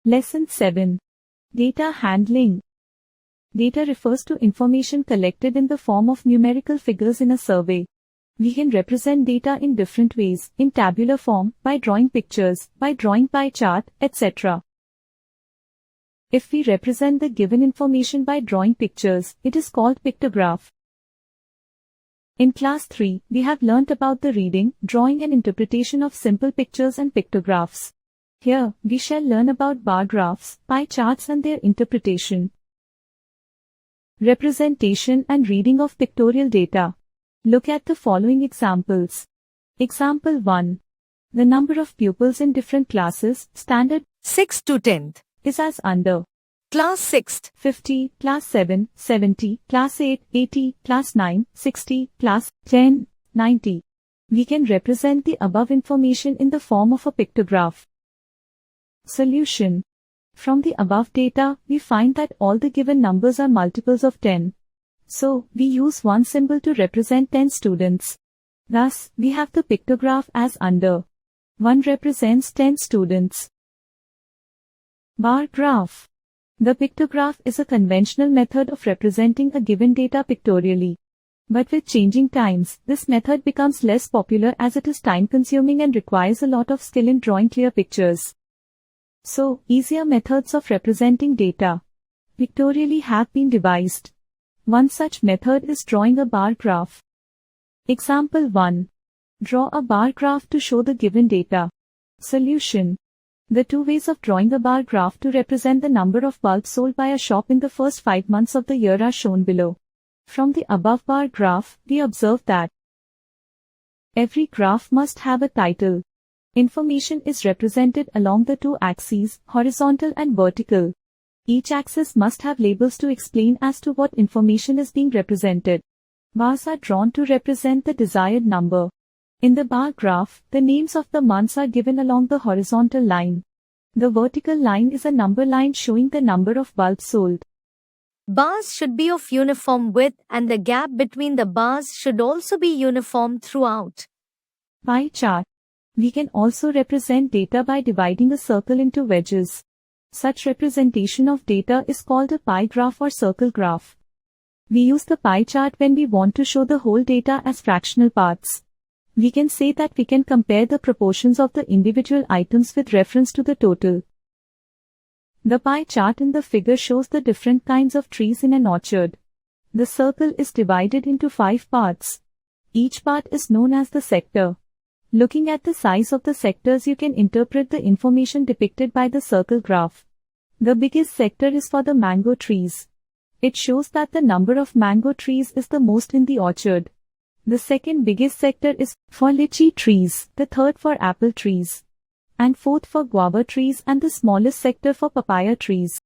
Lesson 7. Data handling. Data refers to information collected in the form of numerical figures in a survey. We can represent data in different ways, in tabular form, by drawing pictures, by drawing pie chart, etc. If we represent the given information by drawing pictures, it is called pictograph. In class 3, we have learnt about the reading, drawing and interpretation of simple pictures and pictographs. Here, we shall learn about bar graphs, pie charts and their interpretation. Representation and reading of pictorial data. Look at the following examples. Example 1. The number of pupils in different classes, standard 6th to 10th, is as under. Class 6th, 50, Class 7, 70, Class 8, 80, Class 9, 60, Class 10, 90. We can represent the above information in the form of a pictograph. Solution. From the above data, we find that all the given numbers are multiples of 10. So, we use one symbol to represent 10 students. Thus, we have the pictograph as under. 1 represents 10 students. Bar graph. The pictograph is a conventional method of representing a given data pictorially. But with changing times, this method becomes less popular as it is time-consuming and requires a lot of skill in drawing clear pictures. So, easier methods of representing data pictorially have been devised. One such method is drawing a bar graph. Example 1. Draw a bar graph to show the given data. Solution. The two ways of drawing a bar graph to represent the number of bulbs sold by a shop in the first 5 months of the year are shown below. From the above bar graph, we observe that every graph must have a title. Information is represented along the two axes, horizontal and vertical. Each axis must have labels to explain as to what information is being represented. Bars are drawn to represent the desired number. In the bar graph, the names of the months are given along the horizontal line. The vertical line is a number line showing the number of bulbs sold. Bars should be of uniform width and the gap between the bars should also be uniform throughout. Pie chart. We can also represent data by dividing a circle into wedges. Such representation of data is called a pie graph or circle graph. We use the pie chart when we want to show the whole data as fractional parts. We can say that we can compare the proportions of the individual items with reference to the total. The pie chart in the figure shows the different kinds of trees in an orchard. The circle is divided into 5 parts. Each part is known as the sector. Looking at the size of the sectors, you can interpret the information depicted by the circle graph. The biggest sector is for the mango trees. It shows that the number of mango trees is the most in the orchard. The second biggest sector is for lychee trees, the third for apple trees, and fourth for guava trees, and the smallest sector for papaya trees.